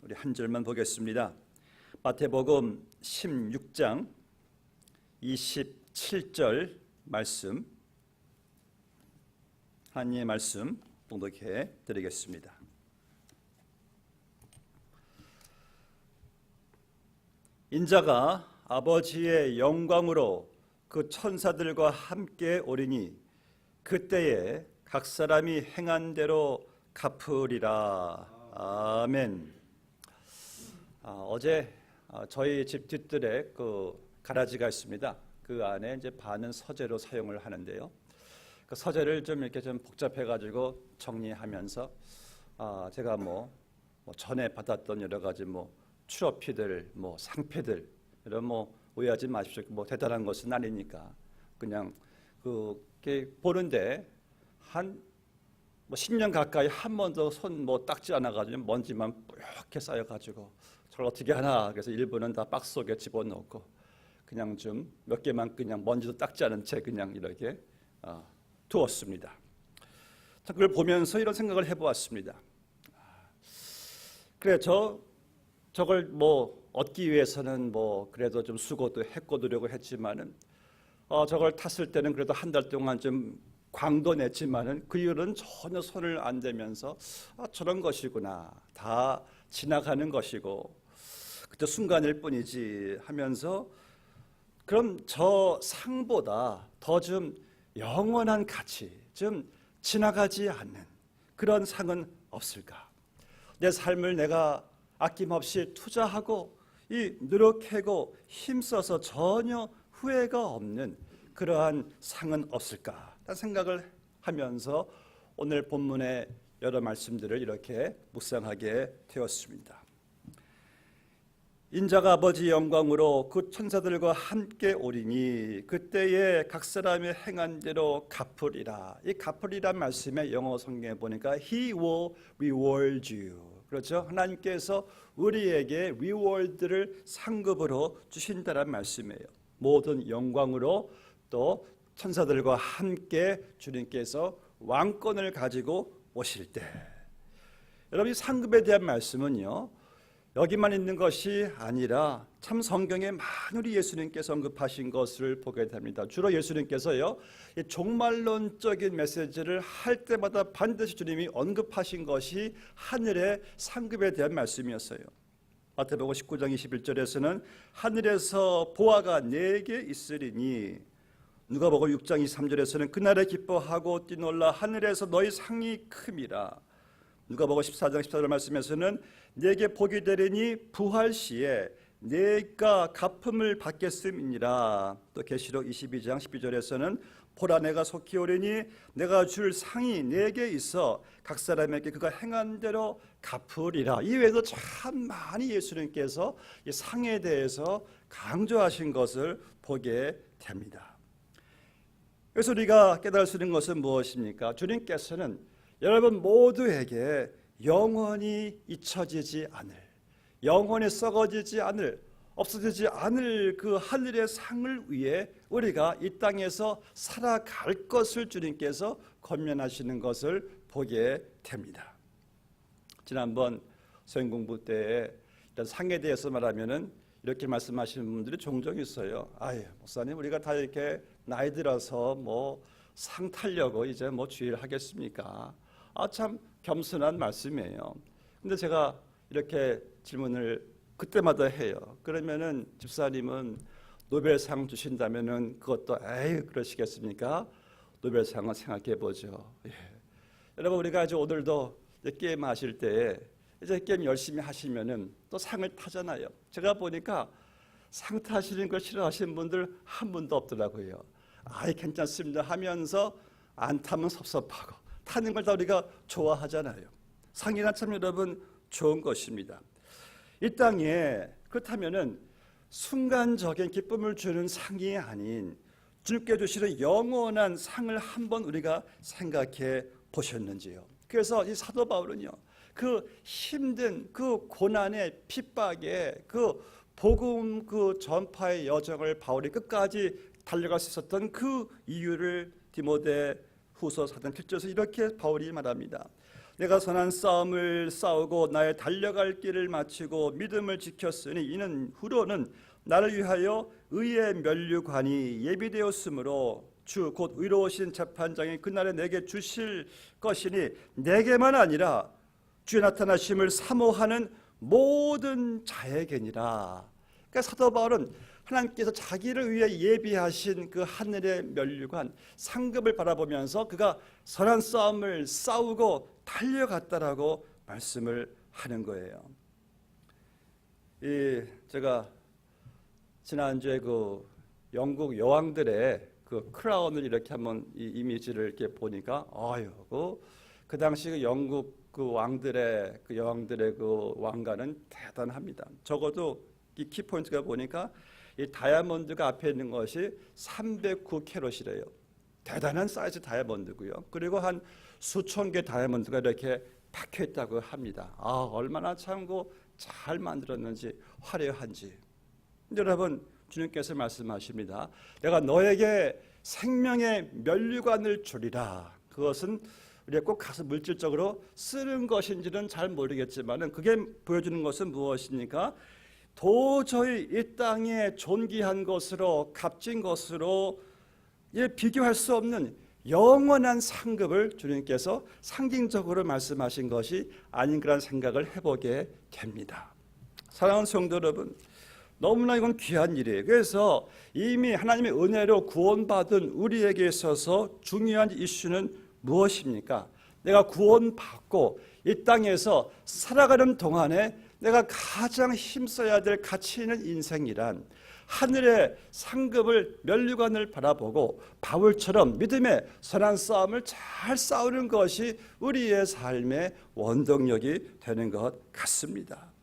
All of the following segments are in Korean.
우리 한 절만 보겠습니다. 마태복음 16장 27절 말씀, 하나님의 말씀 봉독해 드리겠습니다. 인자가 아버지의 영광으로 그 천사들과 함께 오리니 그때에 각 사람이 행한 대로 갚으리라. 아멘. 어제 저희 집 뒷뜰에 그 가라지가 있습니다. 그 안에 이제 반은 서재로 사용을 하는데요. 그 서재를 좀 이렇게 좀 복잡해가지고 정리하면서 제가 전에 받았던 여러 가지 트로피들, 상패들 이런 오해하지 마십시오. 대단한 것은 아니니까 그냥 그게 보는데 한 10년 가까이 한 번도 손 닦지 않아가지고 먼지만 뿌옇게 쌓여가지고 저걸 어떻게 하나. 그래서 일부는 다 박스 속에 집어넣고 그냥 좀 몇 개만 그냥 먼지도 닦지 않은 채 그냥 이렇게 두었습니다. 그걸 보면서 이런 생각을 해보았습니다. 그래 저걸 얻기 위해서는 그래도 좀 수고도 했고 노력을 했지만은 저걸 탔을 때는 그래도 한 달 동안 좀 광도 냈지만은 그 이후로는 전혀 손을 안 대면서 저런 것이구나, 다 지나가는 것이고 그저 순간일 뿐이지 하면서 그럼 저 상보다 더 좀 영원한 가치, 좀 지나가지 않는 그런 상은 없을까? 내 삶을 내가 아낌없이 투자하고 노력하고 힘써서 전혀 후회가 없는 그러한 상은 없을까? 라는 생각을 하면서 오늘 본문의 여러 말씀들을 이렇게 묵상하게 되었습니다. 인자가 아버지 영광으로 그 천사들과 함께 오리니 그때에 각 사람이 행한 대로 갚으리라. 이 갚으리란 말씀의 영어 성경에 보니까 He will reward you. 그렇죠? 하나님께서 우리에게 리워드를 상급으로 주신다는 말씀이에요. 모든 영광으로 또 천사들과 함께 주님께서 왕권을 가지고 오실 때, 여러분 이 상급에 대한 말씀은요 여기만 있는 것이 아니라 참 성경에 많은 우리 예수님께서 언급하신 것을 보게 됩니다. 주로 예수님께서요 이 종말론적인 메시지를 할 때마다 반드시 주님이 언급하신 것이 하늘의 상급에 대한 말씀이었어요. 마태복음 19장 21절에서는 하늘에서 보화가 4개 있으리니, 누가복음 6장 23절에서는 그날에 기뻐하고 뛰놀라 하늘에서 너희 상이 큼이라. 누가복음 14장 14절 말씀에서는 내게 복이 되리니 부활시에 내가 갚음을 받겠음이니라. 또 계시록 22장 12절에서는 보라 내가 속히 오리니 내가 줄 상이 내게 있어 각 사람에게 그가 행한 대로 갚으리라. 이외에도 참 많이 예수님께서 이 상에 대해서 강조하신 것을 보게 됩니다. 그래서 우리가 깨달을 수 있는 것은 무엇입니까? 주님께서는 여러분 모두에게 영원히 잊혀지지 않을, 영원히 썩어지지 않을, 없어지지 않을 그 하늘의 상을 위해 우리가 이 땅에서 살아갈 것을 주님께서 권면하시는 것을 보게 됩니다. 지난번 성경 공부 때 일단 상에 대해서 말하면은 이렇게 말씀하시는 분들이 종종 있어요. 아유 목사님 우리가 다 이렇게 나이 들어서 상 타려고 이제 주의를 하겠습니까? 참 겸손한 말씀이에요. 근데 제가 이렇게 질문을 그때마다 해요. 그러면은 집사님은 노벨상 주신다면은 그것도 그러시겠습니까? 노벨상은 생각해 보죠. 예. 여러분 우리가 이제 오늘도 게임 하실 때 이제 게임 열심히 하시면은 또 상을 타잖아요. 제가 보니까 상 타시는 걸 싫어하시는 분들 한 분도 없더라고요. 괜찮습니다 하면서 안 타면 섭섭하고 타는 걸 다 우리가 좋아하잖아요. 상이란 참 여러분 좋은 것입니다. 이 땅에 그렇다면은 순간적인 기쁨을 주는 상이 아닌 주님께 주시는 영원한 상을 한번 우리가 생각해 보셨는지요? 그래서 이 사도 바울은요 그 힘든 그 고난의 핍박에 그 복음 그 전파의 여정을 바울이 끝까지 달려갈 수 있었던 그 이유를 디모데 후서 4장 7절에서 이렇게 바울이 말합니다. 내가 선한 싸움을 싸우고 나의 달려갈 길을 마치고 믿음을 지켰으니 이는 후로는 나를 위하여 의의 면류관이 예비되었으므로 주 곧 의로우신 재판장이 그날에 내게 주실 것이니 내게만 아니라 주의 나타나심을 사모하는 모든 자에게니라. 그러니까 사도 바울은 하나님께서 자기를 위해 예비하신 그 하늘의 면류관 상급을 바라보면서 그가 선한 싸움을 싸우고 달려갔다라고 말씀을 하는 거예요. 제가 지난주에 그 영국 여왕들의 그 크라운을 이렇게 한번 이 이미지를 이렇게 보니까 그 당시 그 영국 그 왕들의 그 여왕들의 그 왕관은 대단합니다. 적어도 이 키포인트가 보니까 이 다이아몬드가 앞에 있는 것이 309캐럿이래요. 대단한 사이즈 다이아몬드고요. 그리고 한 수천 개 다이아몬드가 이렇게 박혀 있다고 합니다. 얼마나 참 잘 만들었는지 화려한지. 여러분, 주님께서 말씀하십니다. 내가 너에게 생명의 면류관을 주리라. 그것은 우리가 꼭 가서 물질적으로 쓰는 것인지는 잘 모르겠지만 그게 보여주는 것은 무엇입니까? 도저히 이 땅에 존귀한 것으로 값진 것으로 비교할 수 없는 영원한 상급을 주님께서 상징적으로 말씀하신 것이 아닌가라는 생각을 해보게 됩니다. 사랑하는 성도 여러분, 너무나 이건 귀한 일이에요. 그래서 이미 하나님의 은혜로 구원받은 우리에게 있어서 중요한 이슈는 무엇입니까? 내가 구원받고 이 땅에서 살아가는 동안에 내가 가장 힘써야 될 가치 있는 인생이란 하늘의 상급을 면류관을 바라보고 바울처럼 믿음의 선한 싸움을 잘 싸우는 것이 우리의 삶의 원동력이 되는 것 같습니다.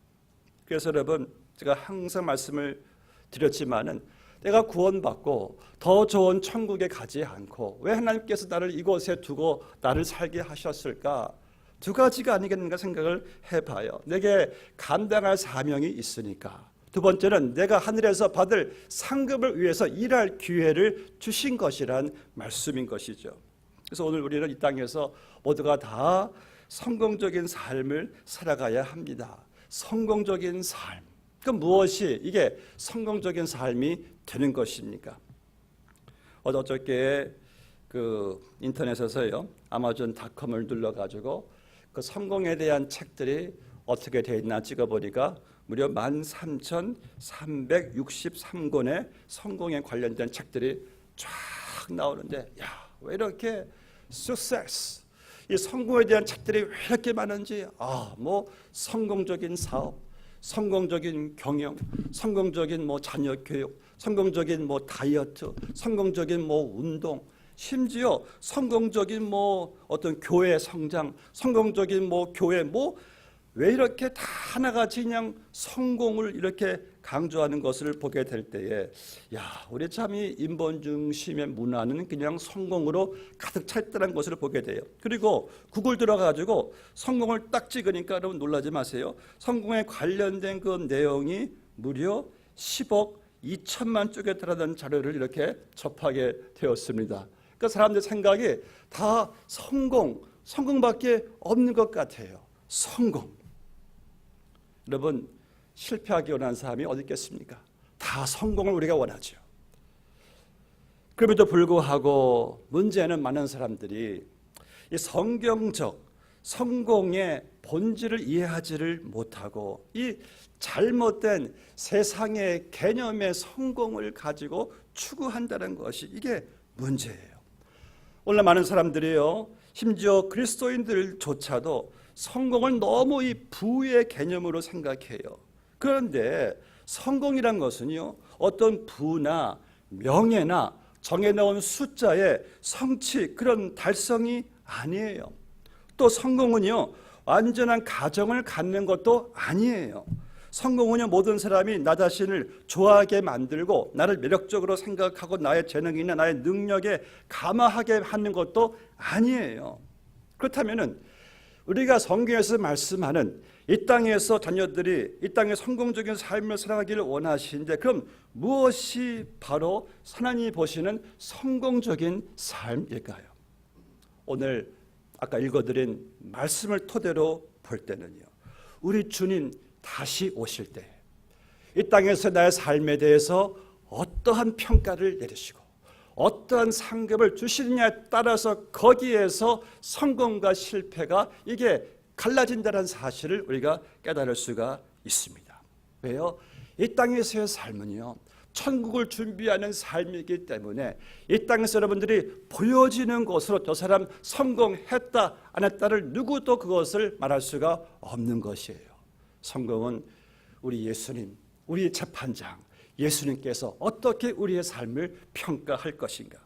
그래서 여러분, 제가 항상 말씀을 드렸지만은 내가 구원받고 더 좋은 천국에 가지 않고 왜 하나님께서 나를 이곳에 두고 나를 살게 하셨을까? 두 가지가 아니겠는가 생각을 해봐요. 내게 감당할 사명이 있으니까. 두 번째는 내가 하늘에서 받을 상급을 위해서 일할 기회를 주신 것이란 말씀인 것이죠. 그래서 오늘 우리는 이 땅에서 모두가 다 성공적인 삶을 살아가야 합니다. 성공적인 삶. 그럼 무엇이 이게 성공적인 삶이 되는 것입니까? 어저께 그 인터넷에서요, 아마존닷컴을 눌러가지고 그 성공에 대한 책들이 어떻게 되어 있나 찍어보니까 무려 13,363권의 성공에 관련된 책들이 쫙 나오는데, 왜 이렇게 success, 이 성공에 대한 책들이 왜 이렇게 많은지, 성공적인 사업, 성공적인 경영, 성공적인 자녀 교육, 성공적인 다이어트, 성공적인 운동, 심지어 성공적인 어떤 교회 성장, 성공적인 교회 왜 이렇게 다 하나같이 그냥 성공을 이렇게 강조하는 것을 보게 될 때에 우리 참 이 인본 중심의 문화는 그냥 성공으로 가득 차 있다는 것을 보게 돼요. 그리고 구글 들어가지고 성공을 딱 찍으니까 여러분 놀라지 마세요. 성공에 관련된 그 내용이 무려 10억 2천만 쪽에 달하는 자료를 이렇게 접하게 되었습니다. 그러니까 사람들 생각이 다 성공밖에 없는 것 같아요. 성공. 여러분, 실패하기 원하는 사람이 어디 있겠습니까? 다 성공을 우리가 원하죠. 그럼에도 불구하고 문제는 많은 사람들이 이 성경적 성공의 본질을 이해하지를 못하고 이 잘못된 세상의 개념의 성공을 가지고 추구한다는 것이 이게 문제예요. 오늘 많은 사람들이요, 심지어 그리스도인들조차도 성공을 너무 이 부의 개념으로 생각해요. 그런데 성공이란 것은요, 어떤 부나 명예나 정해놓은 숫자의 성취, 그런 달성이 아니에요. 또 성공은요, 완전한 가정을 갖는 것도 아니에요. 성공은요, 모든 사람이 나 자신을 좋아하게 만들고 나를 매력적으로 생각하고 나의 재능이나 나의 능력에 감화하게 하는 것도 아니에요. 그렇다면은 우리가 성경에서 말씀하는 이 땅에서 자녀들이 이 땅에 성공적인 삶을 살아가기를 원하시는데, 그럼 무엇이 바로 하나님이 보시는 성공적인 삶일까요? 오늘 아까 읽어드린 말씀을 토대로 볼 때는요, 우리 주님 다시 오실 때 이 땅에서 나의 삶에 대해서 어떠한 평가를 내리시고 어떠한 상급을 주시느냐에 따라서 거기에서 성공과 실패가 이게 갈라진다는 사실을 우리가 깨달을 수가 있습니다. 왜요? 이 땅에서의 삶은요, 천국을 준비하는 삶이기 때문에 이 땅에서 여러분들이 보여지는 것으로 저 사람 성공했다 안 했다를 누구도 그것을 말할 수가 없는 것이에요. 성공은 우리 예수님, 우리 재판장 예수님께서 어떻게 우리의 삶을 평가할 것인가.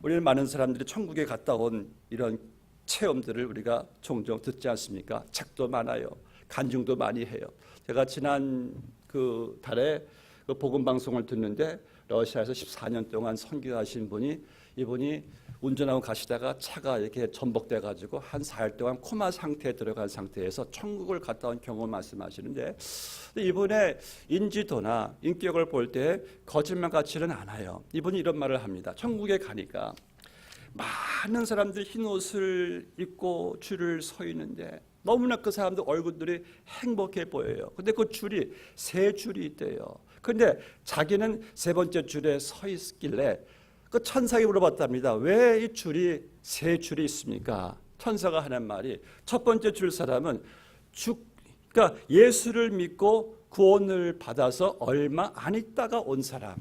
우리는 많은 사람들이 천국에 갔다 온 이런 체험들을 우리가 종종 듣지 않습니까? 책도 많아요. 간증도 많이 해요. 제가 지난 그 달에 그 복음 방송을 듣는데 러시아에서 14년 동안 선교하신 분이, 이분이 운전하고 가시다가 차가 이렇게 전복돼 가지고 한 4일 동안 코마 상태에 들어간 상태에서 천국을 갔다 온 경험 말씀하시는데, 이분의 인지도나 인격을 볼 때 거짓말 같지는 않아요. 이분이 이런 말을 합니다. 천국에 가니까 많은 사람들이 흰 옷을 입고 줄을 서 있는데 너무나 그 사람들 얼굴들이 행복해 보여요. 근데 그 줄이 3줄이 있대요. 근데 자기는 3번째 줄에 서 있길래 그 천사에게 물어봤답니다. 왜 이 줄이 3줄이 있습니까? 천사가 하는 말이, 첫 번째 줄 사람은 그러니까 예수를 믿고 구원을 받아서 얼마 안 있다가 온 사람.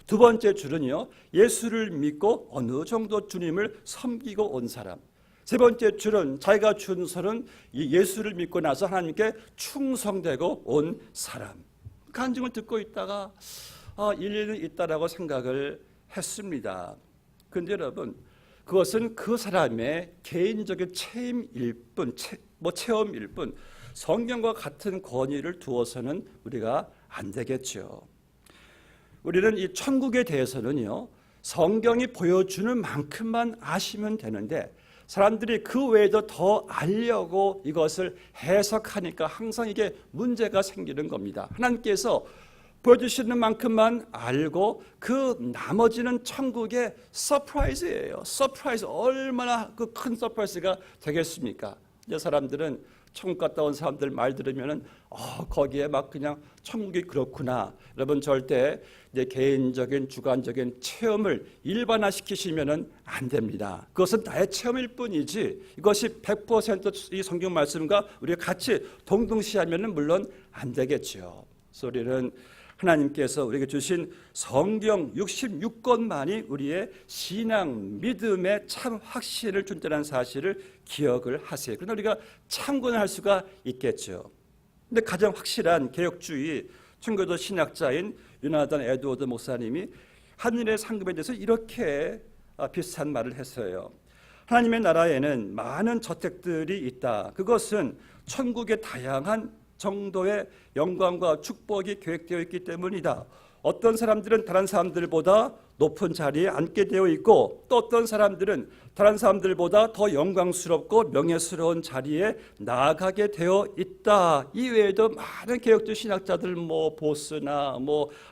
두 번째 줄은요, 예수를 믿고 어느 정도 주님을 섬기고 온 사람. 세 번째 줄은 자기가 준서는 예수를 믿고 나서 하나님께 충성되고 온 사람. 간증을 듣고 있다가 일리는 있다라고 생각을 했습니다. 그런데 여러분, 그것은 그 사람의 개인적인 체험일 뿐 성경과 같은 권위를 두어서는 우리가 안 되겠죠. 우리는 이 천국에 대해서는요, 성경이 보여주는 만큼만 아시면 되는데 사람들이 그 외에도 더 알려고 이것을 해석하니까 항상 이게 문제가 생기는 겁니다. 하나님께서 보여주시는 만큼만 알고 그 나머지는 천국의 서프라이즈예요. 서프라이즈, 얼마나 그 큰 서프라이즈가 되겠습니까? 이제 사람들은 천국 갔다 온 사람들 말 들으면은 거기에 막 그냥 천국이 그렇구나. 여러분, 절대 내 개인적인 주관적인 체험을 일반화시키시면은 안 됩니다. 그것은 나의 체험일 뿐이지 이것이 100% 이 성경 말씀과 우리가 같이 동등시하면은 물론 안 되겠죠. 그래서 우리는 하나님께서 우리에게 주신 성경 66권만이 우리의 신앙, 믿음의 참 확신을 준다는 사실을 기억을 하세요. 그러나 우리가 참고는 할 수가 있겠죠. 근데 가장 확실한 개혁주의 청교도 신학자인 유나단 에드워드 목사님이 하늘의 상급에 대해서 이렇게 비슷한 말을 했어요. 하나님의 나라에는 많은 저택들이 있다. 그것은 천국의 다양한 정도의 영광과 축복이 계획되어 있기 때문이다. 어떤 사람들은 다른 사람들보다 높은 자리에 앉게 되어 있고, 또 어떤 사람들은 다른 사람들보다 더 영광스럽고 명예스러운 자리에 나아가게 되어 있다. 이외에도 많은 개혁주의 신학자들, 보스나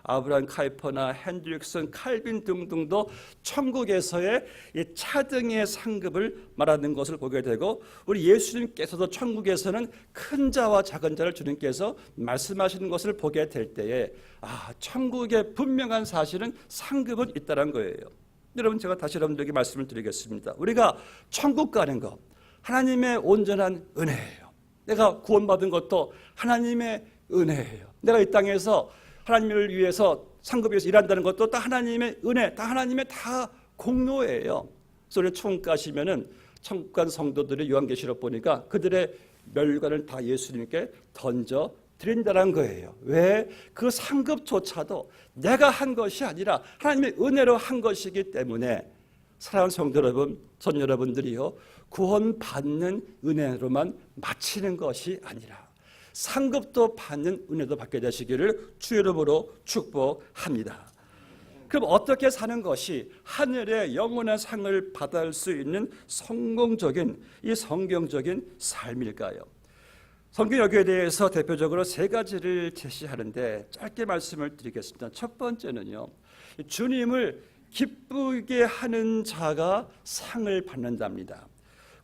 아브라함 카이퍼나 핸드릭슨, 칼빈 등등도 천국에서의 이 차등의 상급을 말하는 것을 보게 되고, 우리 예수님께서도 천국에서는 큰 자와 작은 자를 주님께서 말씀하시는 것을 보게 될 때에 천국의 분명한 사실은 상급은 있다는 거예요. 여러분, 제가 다시 여러분들에게 말씀을 드리겠습니다. 우리가 천국 가는 것, 하나님의 온전한 은혜예요. 내가 구원받은 것도 하나님의 은혜예요. 내가 이 땅에서 하나님을 위해서 상급에서 일한다는 것도 다 하나님의 은혜, 다 하나님의 다 공로예요. 그래서 우리 천국 가시면은 천국 간 성도들의 요한계시록 보니까 그들의 멸관을 다 예수님께 던져 드린다는 거예요. 왜? 그 상급조차도 내가 한 것이 아니라 하나님의 은혜로 한 것이기 때문에, 사랑하는 성도 여러분, 전 여러분들이요, 구원받는 은혜로만 마치는 것이 아니라 상급도 받는 은혜도 받게 되시기를 주 이름으로 축복합니다. 그럼 어떻게 사는 것이 하늘의 영원한 상을 받을 수 있는 성공적인 이 성경적인 삶일까요? 성경 여기에 대해서 대표적으로 3가지를 제시하는데 짧게 말씀을 드리겠습니다. 첫 번째는요, 주님을 기쁘게 하는 자가 상을 받는답니다.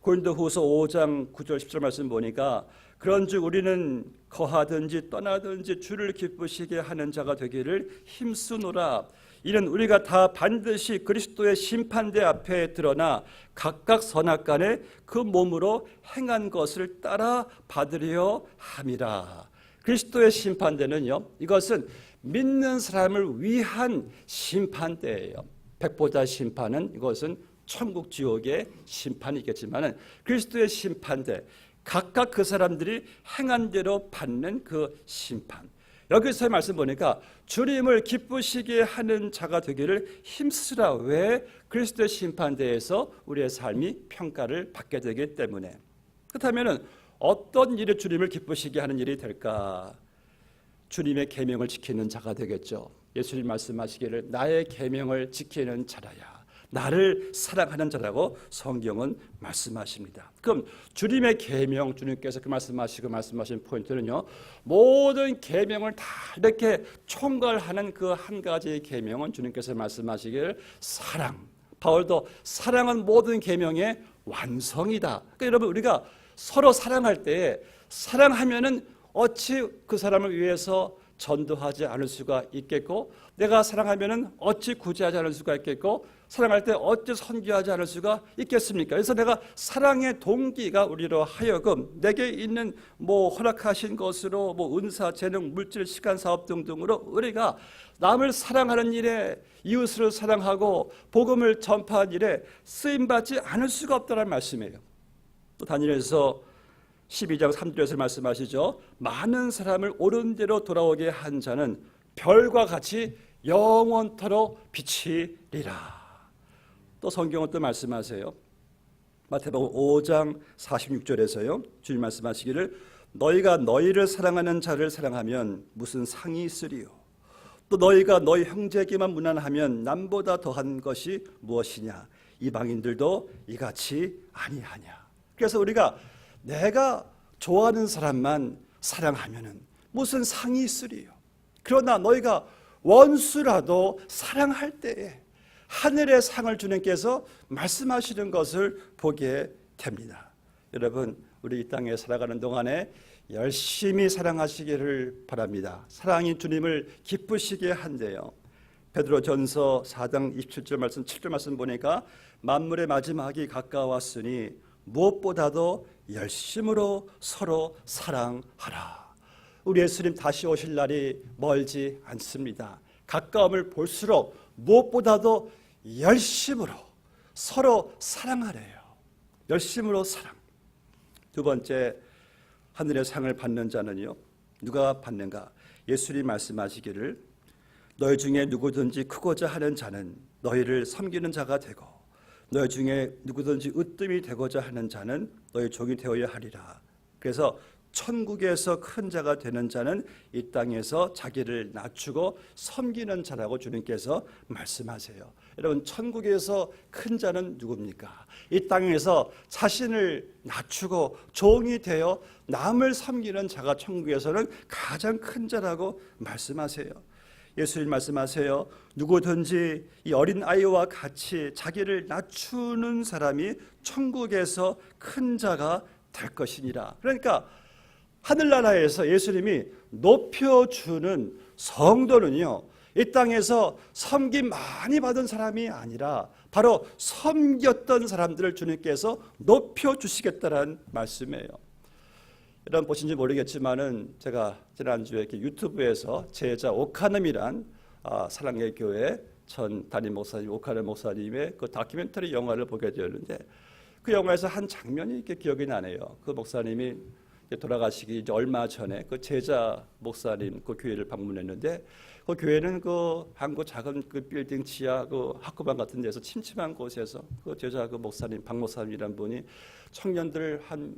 고린도후서 5장 9절 10절 말씀 보니까 그런즉 우리는 거하든지 떠나든지 주를 기쁘시게 하는 자가 되기를 힘쓰노라. 이는 우리가 다 반드시 그리스도의 심판대 앞에 드러나 각각 선악간에 그 몸으로 행한 것을 따라 받으려 함이라. 그리스도의 심판대는요, 이것은 믿는 사람을 위한 심판대예요. 백보자 심판은 이것은 천국 지옥의 심판이겠지만 그리스도의 심판대, 각각 그 사람들이 행한 대로 받는 그 심판. 여기서 말씀 보니까 주님을 기쁘시게 하는 자가 되기를 힘쓰라. 왜? 그리스도의 심판대에서 우리의 삶이 평가를 받게 되기 때문에. 그렇다면 어떤 일이 주님을 기쁘시게 하는 일이 될까? 주님의 계명을 지키는 자가 되겠죠. 예수님 말씀하시기를 나의 계명을 지키는 자라야, 나를 사랑하는 자라고 성경은 말씀하십니다. 그럼 주님의 계명, 주님께서 그 말씀하신 포인트는요, 모든 계명을 다 이렇게 총괄하는 그 한 가지의 계명은 주님께서 말씀하시기를 사랑. 바울도 사랑은 모든 계명의 완성이다. 그러니까 여러분, 우리가 서로 사랑할 때 사랑하면은 어찌 그 사람을 위해서 전도하지 않을 수가 있겠고, 내가 사랑하면은 어찌 구제하지 않을 수가 있겠고, 사랑할 때 어찌 선교하지 않을 수가 있겠습니까? 그래서 내가 사랑의 동기가 우리로 하여금 내게 있는 허락하신 것으로 은사, 재능, 물질, 시간, 사업 등등으로 우리가 남을 사랑하는 일에, 이웃을 사랑하고 복음을 전파하는 일에 쓰임받지 않을 수가 없다는 말씀이에요. 또 다니엘서 12장 3절에서 말씀하시죠. 많은 사람을 옳은 대로 돌아오게 한 자는 별과 같이 영원토록 비치리라. 또 성경은 또 말씀하세요. 마태복음 5장 46절에서요. 주님 말씀하시기를 너희가 너희를 사랑하는 자를 사랑하면 무슨 상이 있으리요. 또 너희가 너희 형제에게만 무난하면 남보다 더한 것이 무엇이냐. 이방인들도 이같이 아니하냐. 그래서 우리가 내가 좋아하는 사람만 사랑하면은 무슨 상이 있으리요. 그러나 너희가 원수라도 사랑할 때에 하늘의 상을 주님께서 말씀하시는 것을 보게 됩니다. 여러분, 우리 이 땅에 살아가는 동안에 열심히 사랑하시기를 바랍니다. 사랑이 주님을 기쁘시게 한대요. 베드로전서 4장 27절 말씀, 7절 말씀 보니까 만물의 마지막이 가까웠으니 무엇보다도 열심으로 서로 사랑하라. 우리 예수님 다시 오실 날이 멀지 않습니다. 가까움을 볼수록 무엇보다도 열심으로 서로 사랑하래요. 열심으로 사랑. 두 번째, 하늘의 상을 받는 자는요, 누가 받는가? 예수님 말씀하시기를 너희 중에 누구든지 크고자 하는 자는 너희를 섬기는 자가 되고 너희 중에 누구든지 으뜸이 되고자 하는 자는 너희 종이 되어야 하리라. 그래서 천국에서 큰 자가 되는 자는 이 땅에서 자기를 낮추고 섬기는 자라고 주님께서 말씀하세요. 여러분, 천국에서 큰 자는 누굽니까? 이 땅에서 자신을 낮추고 종이 되어 남을 섬기는 자가 천국에서는 가장 큰 자라고 말씀하세요. 예수님 말씀하세요. 누구든지 이 어린 아이와 같이 자기를 낮추는 사람이 천국에서 큰 자가 될 것이니라. 그러니까 하늘나라에서 예수님이 높여주는 성도는요, 이 땅에서 섬김 많이 받은 사람이 아니라 바로 섬겼던 사람들을 주님께서 높여주시겠다는 말씀이에요. 여러분 보신지 모르겠지만은 제가 지난주에 이렇게 유튜브에서 제자 오카넴이란 사랑의 교회 전 담임 목사님 오카넴 목사님의 그 다큐멘터리 영화를 보게 되었는데, 그 영화에서 한 장면이 이렇게 기억이 나네요. 그 목사님이 돌아가시기 이제 얼마 전에 그 제자 목사님 그 교회를 방문했는데, 그 교회는 그 한국 작은 그 빌딩 지하 그 학구방 같은 데서 침침한 곳에서 그 제자 그 목사님 박 목사님이란 분이 청년들 한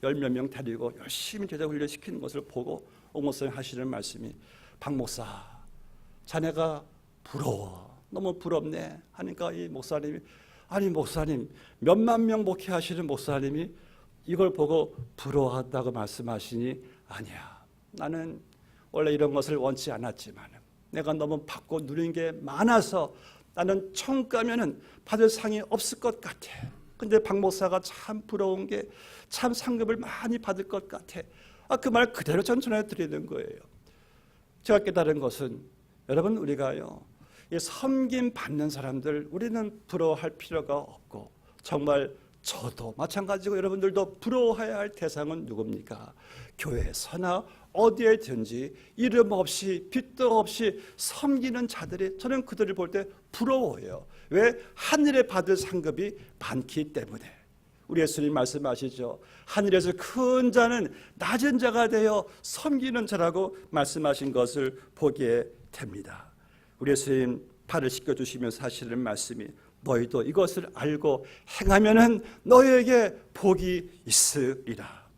10몇 명 데리고 열심히 제자 훈련 시키는 것을 보고 오 목사님 하시는 말씀이, 박 목사, 자네가 부러워, 너무 부럽네 하니까 이 목사님이, 아니 목사님, 몇만 명 목회하시는 목사님이 이걸 보고 부러워한다고 말씀하시니, 아니야, 나는 원래 이런 것을 원치 않았지만 내가 너무 받고 누린 게 많아서 나는 천국 가면은 받을 상이 없을 것 같아. 근데 박 목사가 참 부러운 게 참 상급을 많이 받을 것 같아. 그 말 그대로 전 전해드리는 거예요. 제가 깨달은 것은 여러분, 우리가요, 이 섬김 받는 사람들 우리는 부러워할 필요가 없고, 정말 저도 마찬가지고 여러분들도 부러워해야 할 대상은 누굽니까? 교회에서나 어디에든지 이름 없이 빚도 없이 섬기는 자들이, 저는 그들을 볼 때 부러워요. 왜? 하늘에 받을 상급이 많기 때문에. 우리 예수님 말씀하시죠. 하늘에서 큰 자는 낮은 자가 되어 섬기는 자라고 말씀하신 것을 보게 됩니다. 우리 예수님 발을 씻겨주시면서 하시는 말씀이, 너희도 이것을 알고 행하면은 너희에게 복이 있으리라.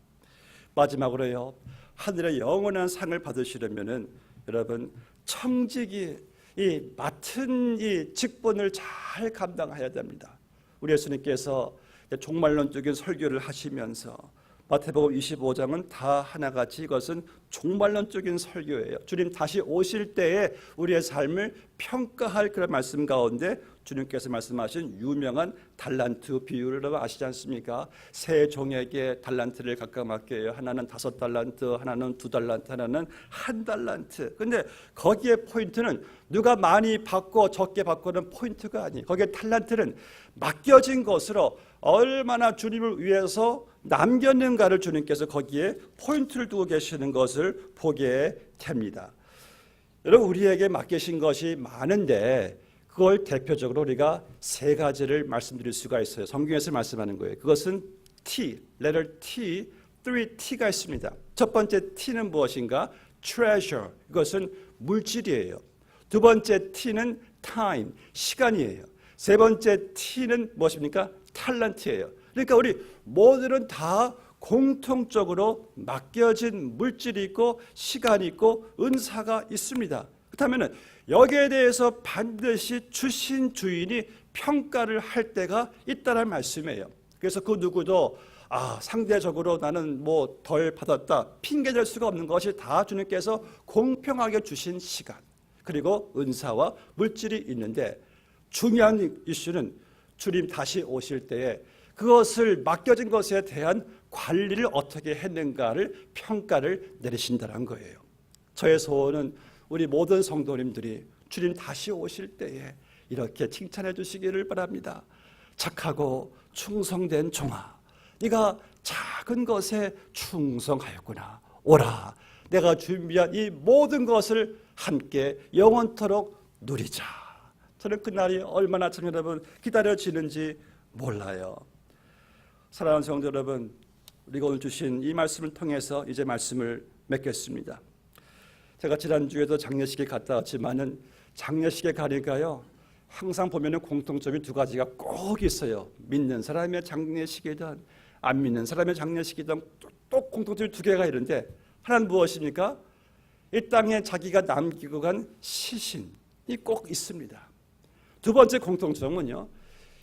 마지막으로요, 하늘의 영원한 상을 받으시려면은 여러분, 청직이 이 맡은 이 직분을 잘 감당해야 됩니다. 우리 예수님께서 종말론적인 설교를 하시면서 마태복음 25장은 다 하나같이 이것은 종말론적인 설교예요. 주님 다시 오실 때에 우리의 삶을 평가할 그런 말씀 가운데 주님께서 말씀하신 유명한 달란트 비유를 아시지 않습니까? 세 종에게 달란트를 각각 맡겨요. 하나는 5달란트, 하나는 2달란트, 하나는 1달란트. 근데 거기에 포인트는 누가 많이 받고 적게 받고는 포인트가 아니에요. 거기에 달란트는 맡겨진 것으로 얼마나 주님을 위해서 남겼는가를 주님께서 거기에 포인트를 두고 계시는 것을 보게 됩니다. 여러분, 우리에게 맡기신 것이 많은데 그걸 대표적으로 우리가 3가지를 말씀드릴 수가 있어요. 성경에서 말씀하는 거예요. 그것은 T, letter T, 3T가 있습니다. 첫 번째 T는 무엇인가? treasure, 이것은 물질이에요. 두 번째 T는 time, 시간이에요. 세 번째 T는 무엇입니까? 탤런트예요. 그러니까 우리 모두는 다 공통적으로 맡겨진 물질이 있고 시간이 있고 은사가 있습니다. 그렇다면 여기에 대해서 반드시 주신 주인이 평가를 할 때가 있다는 말씀이에요. 그래서 그 누구도 상대적으로 나는 뭐 덜 받았다 핑계댈 수가 없는 것이 다 주님께서 공평하게 주신 시간 그리고 은사와 물질이 있는데, 중요한 이슈는 주님 다시 오실 때에 그것을 맡겨진 것에 대한 관리를 어떻게 했는가를 평가를 내리신다는 거예요. 저의 소원은 우리 모든 성도님들이 주님 다시 오실 때에 이렇게 칭찬해 주시기를 바랍니다. 착하고 충성된 종아, 네가 작은 것에 충성하였구나. 오라, 내가 준비한 이 모든 것을 함께 영원토록 누리자. 저는 그날이 얼마나 참 여러분 기다려지는지 몰라요. 사랑하는 성도 여러분, 우리가 오늘 주신 이 말씀을 통해서 이제 말씀을 맺겠습니다. 제가 지난주에도 장례식에 갔다 왔지만은 장례식에 가니까요, 항상 보면은 공통점이 2가지가 꼭 있어요. 믿는 사람의 장례식이든 안 믿는 사람의 장례식이든 또 공통점이 2개가 있는데, 하나는 무엇입니까? 이 땅에 자기가 남기고 간 시신이 꼭 있습니다. 두 번째 공통점은요,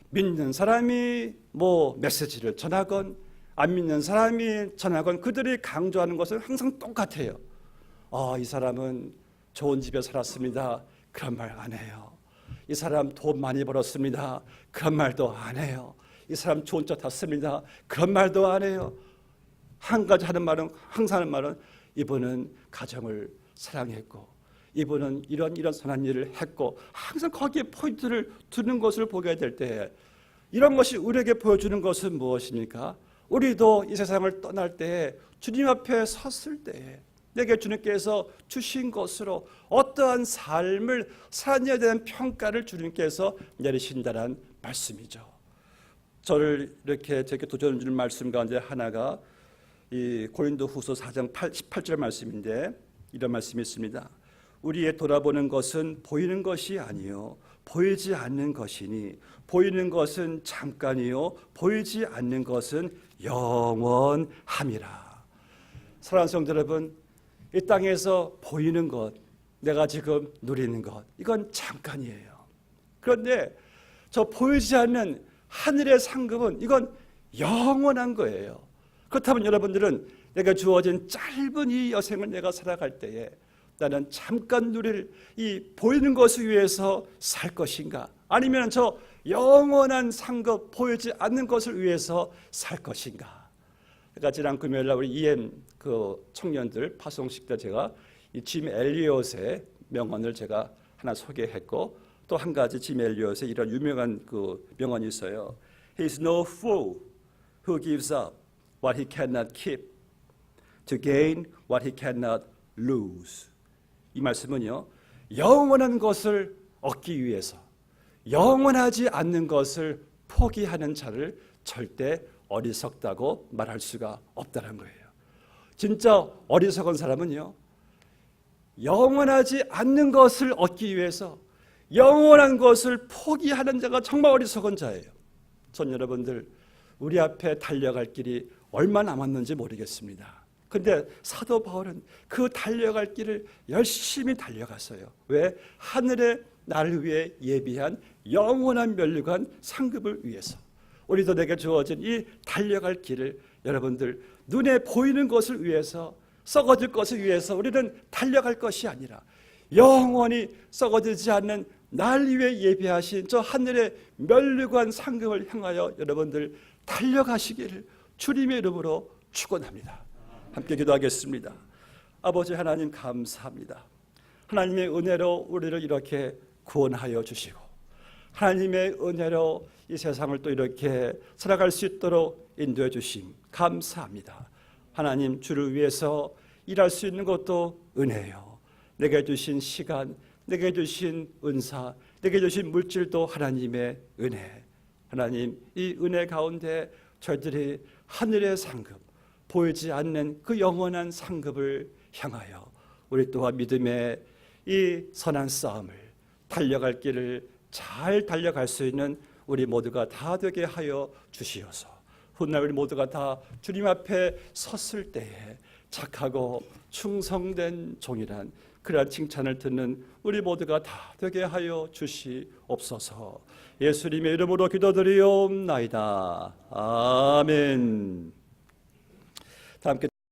믿는 사람이 뭐 메시지를 전하건 안 믿는 사람이 전하건 그들이 강조하는 것은 항상 똑같아요. 이 사람은 좋은 집에 살았습니다. 그런 말 안 해요. 이 사람 돈 많이 벌었습니다. 그런 말도 안 해요. 이 사람 좋은 차 탔습니다. 그런 말도 안 해요. 한 가지 하는 말은, 항상 하는 말은, 이분은 가정을 사랑했고 이분은 이런 선한 일을 했고, 항상 거기에 포인트를 두는 것을 보게 될 때, 이런 것이 우리에게 보여주는 것은 무엇입니까? 우리도 이 세상을 떠날 때 주님 앞에 섰을 때 내게 주님께서 주신 것으로 어떠한 삶을 살았냐에 대한 평가를 주님께서 내리신다는 말씀이죠. 저를 이렇게 제게 도전해 주는 말씀 가운데 하나가 이 고린도후서 4장 18절 말씀인데, 이런 말씀이 있습니다. 우리의 돌아보는 것은 보이는 것이 아니요 보이지 않는 것이니, 보이는 것은 잠깐이요 보이지 않는 것은 영원함이라. 사랑하는 성도 여러분, 이 땅에서 보이는 것, 내가 지금 누리는 것, 이건 잠깐이에요. 그런데 저 보이지 않는 하늘의 상급은 이건 영원한 거예요. 그렇다면 여러분들은 내가 주어진 짧은 이 여생을 내가 살아갈 때에 나는 잠깐 누릴 이 보이는 것을 위해서 살 것인가, 아니면 저 영원한 상급 보이지 않는 것을 위해서 살 것인가? 그러니까 지난 금요일 날 우리 EM 그 청년들 파송식 때 제가 이 짐 엘리엇의 명언을 제가 하나 소개했고, 또 한 가지 짐 엘리엇의 이런 유명한 그 명언이 있어요. He is no fool who gives up what he cannot keep to gain what he cannot lose. 이 말씀은요, 영원한 것을 얻기 위해서 영원하지 않는 것을 포기하는 자를 절대 어리석다고 말할 수가 없다는 거예요. 진짜 어리석은 사람은요, 영원하지 않는 것을 얻기 위해서 영원한 것을 포기하는 자가 정말 어리석은 자예요. 전 여러분들 우리 앞에 달려갈 길이 얼마 남았는지 모르겠습니다. 근데 사도 바울은 그 달려갈 길을 열심히 달려갔어요. 왜? 하늘에 나를 위해 예비한 영원한 면류관 상급을 위해서. 우리도 내게 주어진 이 달려갈 길을 여러분들 눈에 보이는 것을 위해서, 썩어질 것을 위해서 우리는 달려갈 것이 아니라 영원히 썩어지지 않는 날 위해 예비하신 저 하늘의 면류관 상급을 향하여 여러분들 달려가시기를 주님의 이름으로 축원합니다. 함께 기도하겠습니다. 아버지 하나님 감사합니다. 하나님의 은혜로 우리를 이렇게 구원하여 주시고, 하나님의 은혜로 이 세상을 또 이렇게 살아갈 수 있도록 인도해 주심 감사합니다. 하나님, 주를 위해서 일할 수 있는 것도 은혜요. 내게 주신 시간, 내게 주신 은사, 내게 주신 물질도 하나님의 은혜. 하나님, 이 은혜 가운데 저희들이 하늘의 상급, 보이지 않는 그 영원한 상급을 향하여 우리 또한 믿음의 이 선한 싸움을, 달려갈 길을 잘 달려갈 수 있는 우리 모두가 다 되게 하여 주시어서 훗날 우리 모두가 다 주님 앞에 섰을 때에 착하고 충성된 종이란 그러한 칭찬을 듣는 우리 모두가 다 되게 하여 주시옵소서. 예수님의 이름으로 기도드리옵나이다. 아멘. 다 함께